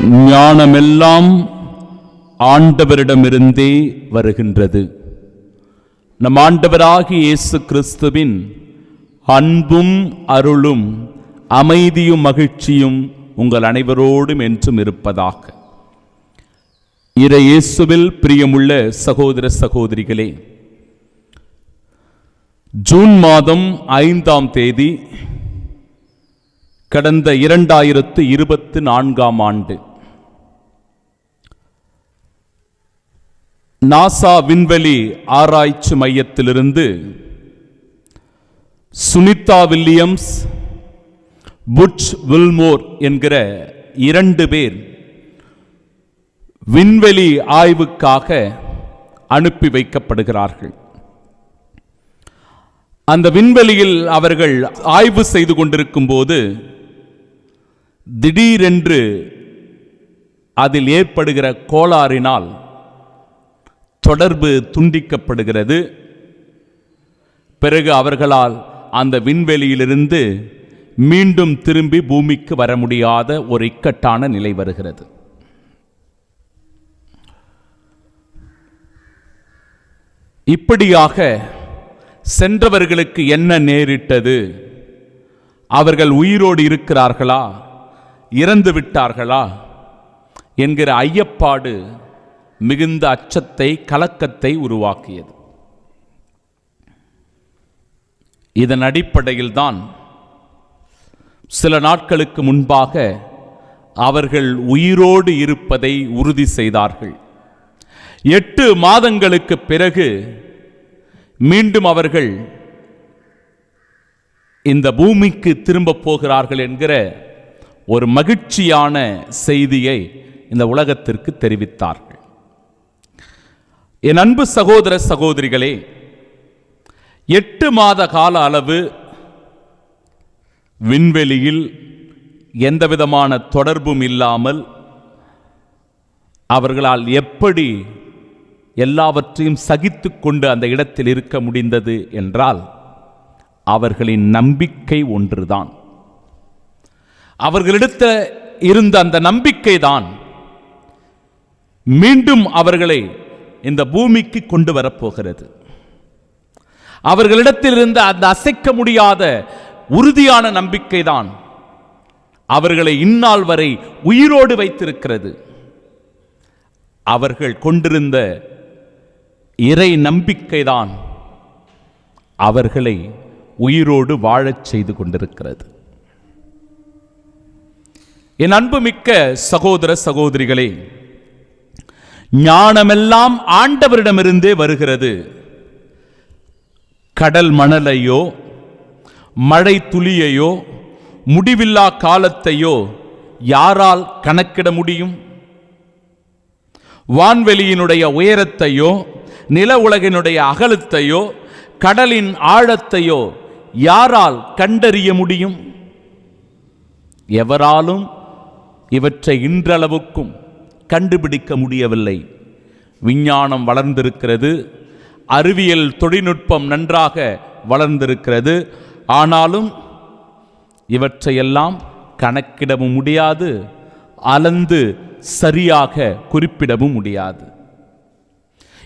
ஞானமெல்லாம் ஆண்டவரிடமிருந்தே வருகின்றது. நம் ஆண்டவராகிய இயேசு கிறிஸ்துவின் அன்பும் அருளும் அமைதியும் மகிழ்ச்சியும் உங்கள் அனைவரோடும் என்றும் இருப்பதாக. இறை இயேசுவில் பிரியமுள்ள சகோதர சகோதரிகளே, ஜூன் மாதம் 5ஆம் தேதி கடந்த 2024ஆம் ஆண்டு நாசா விண்வெளி ஆராய்ச்சி மையத்திலிருந்து சுனிதா வில்லியம்ஸ், புட்ச் வில்மோர் என்கிற 2 பேர் விண்வெளி ஆய்வுக்காக அனுப்பி வைக்கப்படுகிறார்கள். அந்த விண்வெளியில் அவர்கள் ஆய்வு செய்து கொண்டிருக்கும் போது திடீரென்று அதில் ஏற்படுகிற கோளாறினால் தொடர்பு துண்டிக்கப்படுகிறது. பிறகு அவர்களால் அந்த விண்வெளியிலிருந்து மீண்டும் திரும்பி பூமிக்கு வர முடியாத ஒரு இக்கட்டான நிலை வருகிறது. இப்படியாக சென்றவர்களுக்கு என்ன நேரிட்டது? அவர்கள் உயிரோடு இருக்கிறார்களா, இறந்து விட்டார்களா என்கிற ஐயப்பாடு மிகுந்த அச்சத்தை, கலக்கத்தை உருவாக்கியது. இதன் அடிப்படையில் தான் சில நாட்களுக்கு முன்பாக அவர்கள் உயிரோடு இருப்பதை உறுதி செய்தார்கள். 8 மாதங்களுக்கு பிறகு மீண்டும் அவர்கள் இந்த பூமிக்கு திரும்ப போகிறார்கள் என்கிற ஒரு மகிழ்ச்சியான செய்தியை இந்த உலகத்திற்கு தெரிவித்தார்கள். என் அன்பு சகோதர சகோதரிகளே, 8 மாத கால அளவு விண்வெளியில் எந்தவிதமான தொடர்பும் இல்லாமல் அவர்களால் எப்படி எல்லாவற்றையும் சகித்துக் கொண்டு அந்த இடத்தில் இருக்க முடிந்தது என்றால் அவர்களின் நம்பிக்கை ஒன்றுதான். அவர்களிடத்தில் இருந்த அந்த நம்பிக்கை தான் மீண்டும் அவர்களை இந்த பூமிக்கு கொண்டு வரப்போகிறது. அவர்களிடத்தில் இருந்த அந்த அசைக்க முடியாத உறுதியான நம்பிக்கை தான் அவர்களை இந்நாள் வரை உயிரோடு வைத்திருக்கிறது. அவர்கள் கொண்டிருந்த இறை நம்பிக்கைதான் அவர்களை உயிரோடு வாழச் செய்து கொண்டிருக்கிறது. என் அன்புமிக்க சகோதர சகோதரிகளே, ஞானமெல்லாம் ஆண்டவரிடமிருந்தே வருகிறது. கடல் மணலையோ, மழை துளியையோ, முடிவில்லா காலத்தையோ யாரால் கணக்கிட முடியும்? வான்வெளியினுடைய உயரத்தையோ, நில உலகினுடைய அகலத்தையோ, கடலின் ஆழத்தையோ யாரால் கண்டறிய முடியும்? எவராலும் இவற்றை இன்றளவுக்கும் கண்டுபிடிக்க முடியவில்லை. விஞ்ஞானம் வளர்ந்திருக்கிறது, அறிவியல் தொழில்நுட்பம் நன்றாக வளர்ந்திருக்கிறது. ஆனாலும் இவற்றையெல்லாம் கணக்கிடவும் முடியாது, அளந்து சரியாக குறிப்பிடவும் முடியாது.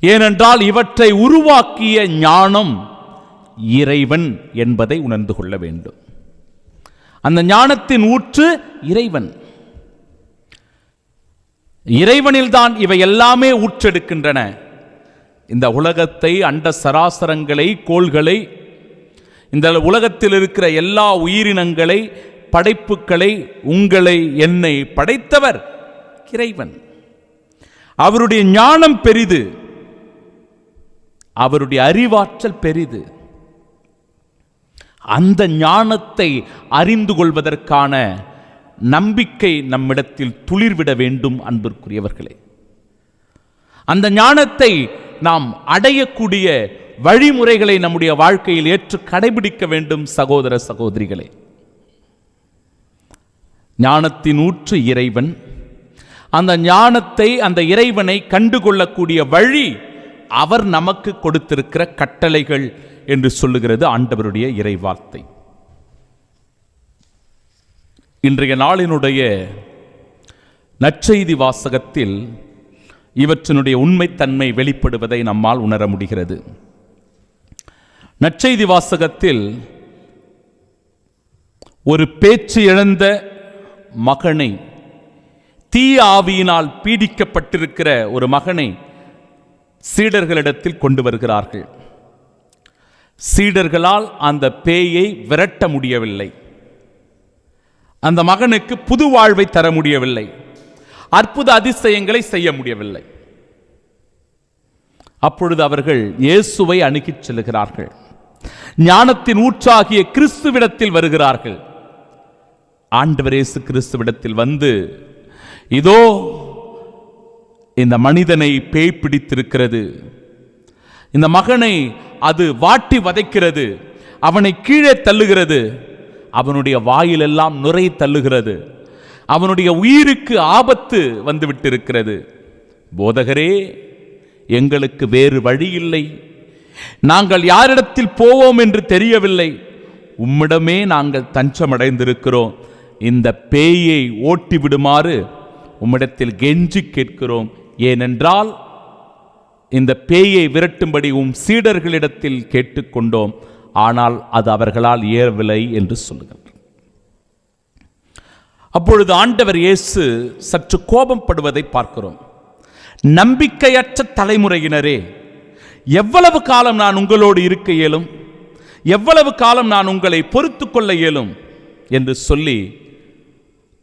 ஏனென்றால் இவற்றை உருவாக்கிய ஞானம் இறைவன் என்பதை உணர்ந்து கொள்ள வேண்டும். அந்த ஞானத்தின் ஊற்று இறைவன். இறைவனில்தான் இவை எல்லாமே ஊற்றெடுக்கின்றன. இந்த உலகத்தை, அண்ட சராசரங்களை, கோள்களை, இந்த உலகத்தில் இருக்கிற எல்லா உயிரினங்களை, படைப்புகளை, உங்களை, என்னை படைத்தவர் இறைவன். அவருடைய ஞானம் பெரிது, அவருடைய அறிவாற்றல் பெரிது. அந்த ஞானத்தை அறிந்து கொள்வதற்கான நம்பிக்கை நம்மிடத்தில் துளிர்விட வேண்டும். அன்பிற்குரியவர்களே, அந்த ஞானத்தை நாம் அடையக்கூடிய வழிமுறைகளை நம்முடைய வாழ்க்கையில் ஏற்று கடைபிடிக்க வேண்டும். சகோதர சகோதரிகளே, ஞானத்தின் ஊற்று இறைவன். அந்த ஞானத்தை, அந்த இறைவனை கண்டுகொள்ளக்கூடிய வழி அவர் நமக்கு கொடுத்திருக்கிற கட்டளைகள் என்று சொல்லுகிறது ஆண்டவருடைய இறைவார்த்தை. இன்றைய நாளினுடைய நற்செய்தி வாசகத்தில் இவற்றினுடைய உண்மைத்தன்மை வெளிப்படுவதை நம்மால் உணர முடிகிறது. நற்செய்தி வாசகத்தில் ஒரு பேச்சு இழந்த மகனை, தீய ஆவியினால் பீடிக்கப்பட்டிருக்கிற ஒரு மகனை சீடர்களிடத்தில் கொண்டு வருகிறார்கள். சீடர்களால் அந்த பேயை விரட்ட முடியவில்லை. அந்த மகனுக்கு புது வாழ்வை தர முடியவில்லை. அற்புத அதிசயங்களை செய்ய முடியவில்லை. அப்பொழுது அவர்கள் இயேசுவை அணுகிச் செல்கிறார்கள். ஞானத்தின் ஊற்றாகிய கிறிஸ்துவிடத்தில் வருகிறார்கள். ஆண்டவர் இயேசு கிறிஸ்துவிடத்தில் வந்து, இதோ இந்த மனிதனை பேய் பிடித்திருக்கிறது, இந்த மகனை அது வாட்டி வதைக்கிறது, அவனை கீழே தள்ளுகிறது, அவனுடைய வாயிலெல்லாம் நுரை தள்ளுகிறது, அவனுடைய உயிருக்கு ஆபத்து வந்துவிட்டிருக்கிறது. போதகரே, எங்களுக்கு வேறு வழி இல்லை, நாங்கள் யாரிடத்தில் போவோம் என்று தெரியவில்லை, உம்மிடமே நாங்கள் தஞ்சமடைந்திருக்கிறோம், இந்த பேயை ஓட்டி விடுமாறு உம்மிடத்தில் கெஞ்சி கேட்கிறோம். ஏனென்றால் இந்த பேயை விரட்டும்படி உம் சீடர்களிடத்தில் கேட்டுக்கொண்டோம், ஆனால் அது அவர்களால் இயலவில்லை என்று சொல்லுகிறார். அப்பொழுது ஆண்டவர் இயேசு சற்று கோபப்படுவதை பார்க்கிறோம். நம்பிக்கையற்ற தலைமுறையினரே, எவ்வளவு காலம் நான் உங்களோடு இருக்க இயலும், எவ்வளவு காலம் நான் உங்களை பொறுத்து கொள்ள இயலும் என்று சொல்லி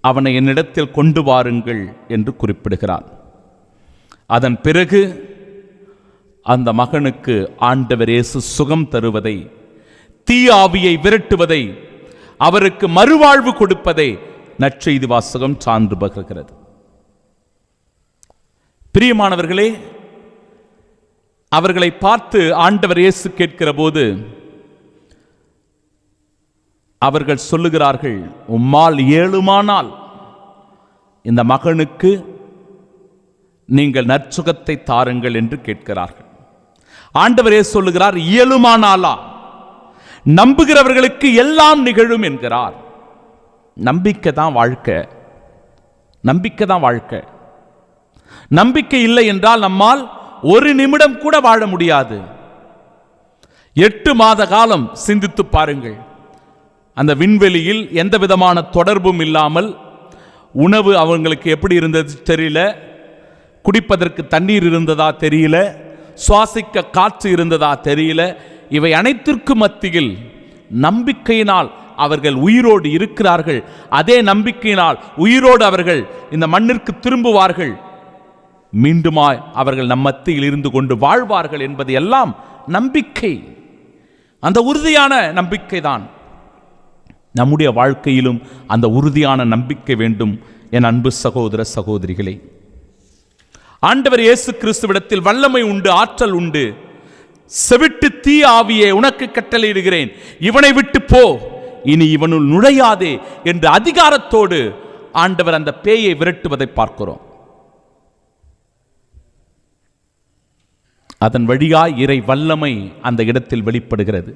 அவனை என்னிடத்தில் கொண்டு வாருங்கள் என்று குறிப்பிடுகிறார். அதன் பிறகு அந்த மகனுக்கு ஆண்டவர் இயேசு சுகம் தருவதை, தீய ஆவியை விரட்டுவதை, அவருக்கு மறுவாழ்வு கொடுப்பதை நற்செய்தி வாசகம் சான்று பகர்கிறது. பிரியமானவர்களே, அவர்களை பார்த்து ஆண்டவர் இயேசு கேட்கிற போது அவர்கள் சொல்லுகிறார்கள், உம்மால் இயலுமானால் இந்த மகனுக்கு நீங்கள் நற்சுகத்தை தாருங்கள் என்று கேட்கிறார்கள். ஆண்டவர் இயேசு சொல்லுகிறார், இயலுமானாலா? நம்புகிறவர்களுக்கு எல்லாம் நிகழும் என்கிறார். நம்பிக்கை தான் வாழ்க்கை. நம்பிக்கை தான் வாழ்க்கை. நம்பிக்கை இல்லை என்றால் நம்மால் ஒரு நிமிடம் கூட வாழ முடியாது. 8 மாத காலம் சிந்தித்து பாருங்கள். அந்த விண்வெளியில் எந்த விதமான தொடர்பும் இல்லாமல் உணவு அவங்களுக்கு எப்படி இருந்தது தெரியல, குடிப்பதற்கு தண்ணீர் இருந்ததா தெரியல, சுவாசிக்க காற்று இருந்ததா தெரியல. இவை அனைத்திற்கும் மத்தியில் நம்பிக்கையினால் அவர்கள் உயிரோடு இருக்கிறார்கள். அதே நம்பிக்கையினால் உயிரோடு அவர்கள் இந்த மண்ணிற்கு திரும்புவார்கள், மீண்டுமாய் அவர்கள் நம் மத்தியில் இருந்து கொண்டு வாழ்வார்கள் என்பது எல்லாம் நம்பிக்கை. அந்த உறுதியான நம்பிக்கை தான். நம்முடைய வாழ்க்கையிலும் அந்த உறுதியான நம்பிக்கை வேண்டும். என் அன்பு சகோதர சகோதரிகளே, ஆண்டவர் இயேசு கிறிஸ்துவிடத்தில் வல்லமை உண்டு, ஆற்றல் உண்டு. செவிட்டு தீய ஆவியே, உனக்கு கட்டளையிடுகிறேன், இவனை விட்டு போ, இனி இவனுள் நுழையாதே என்ற அதிகாரத்தோடு ஆண்டவர் அந்த பேயை விரட்டுவதை பார்க்கிறோம். அதன் வழியாய் இறை வல்லமை அந்த இடத்தில் வெளிப்படுகிறது.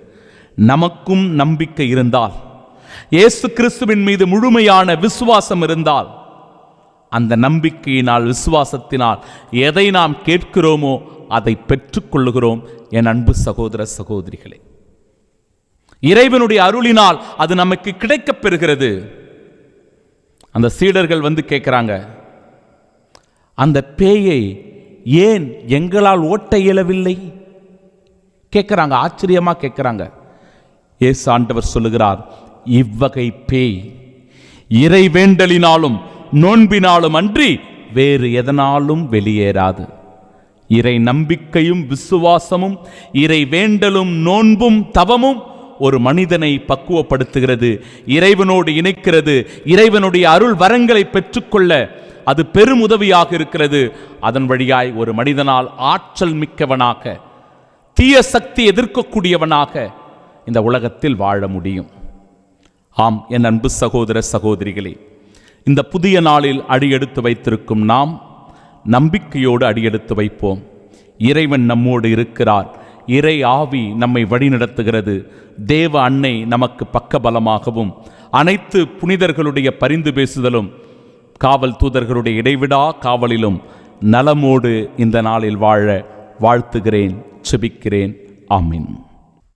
நமக்கும் நம்பிக்கை இருந்தால், இயேசு கிறிஸ்துவின் மீது முழுமையான விசுவாசம் இருந்தால், அந்த நம்பிக்கையினால், விசுவாசத்தினால் எதை நாம் கேட்கிறோமோ அதை பெற்றுக்கொள்ளுகிறோம். என் அன்பு சகோதர சகோதரிகளே, இறைவனுடைய அருளினால் அது நமக்கு கிடைக்கப் பெறுகிறது. அந்த சீடர்கள் வந்து கேட்கிறாங்க, அந்த பேயை ஏன் எங்களால் ஓட்ட இயலவில்லை கேட்கிறாங்க. ஆச்சரியமா கேட்கிறாங்க. இயேசு ஆண்டவர் சொல்லுகிறார், இவ்வகை பேய் இறை வேண்டலினாலும் நோன்பினாலும் அன்றி வேறு எதனாலும் வெளியேறாது. இறை நம்பிக்கையும் விசுவாசமும், இறை வேண்டலும் நோன்பும் தவமும் ஒரு மனிதனை பக்குவப்படுத்துகிறது, இறைவனோடு இணைக்கிறது. இறைவனுடைய அருள் வரங்களை பெற்றுக்கொள்ள அது பெரும் உதவியாக இருக்கிறது. அதன் வழியாய் ஒரு மனிதனால் ஆற்றல் மிக்கவனாக, தீய சக்தி எதிர்க்கக்கூடியவனாக இந்த உலகத்தில் வாழ முடியும். ஆம், என் அன்பு சகோதர சகோதரிகளே, இந்த புதிய நாளில் அடியெடுத்து வைத்திருக்கும் நாம் நம்பிக்கையோடு அடியெடுத்து வைப்போம். இறைவன் நம்மோடு இருக்கிறார். இறை ஆவி நம்மை வழிநடத்துகிறது. தேவ அன்னை நமக்கு பக்கபலமாகவும், அனைத்து புனிதர்களுடைய பரிந்து பேசுதலும் காவல் தூதர்களுடைய இடைவிடா காவலிலும் நலமோடு இந்த நாளில் வாழ வாழ்த்துகிறேன், செபிக்கிறேன். ஆமீன்.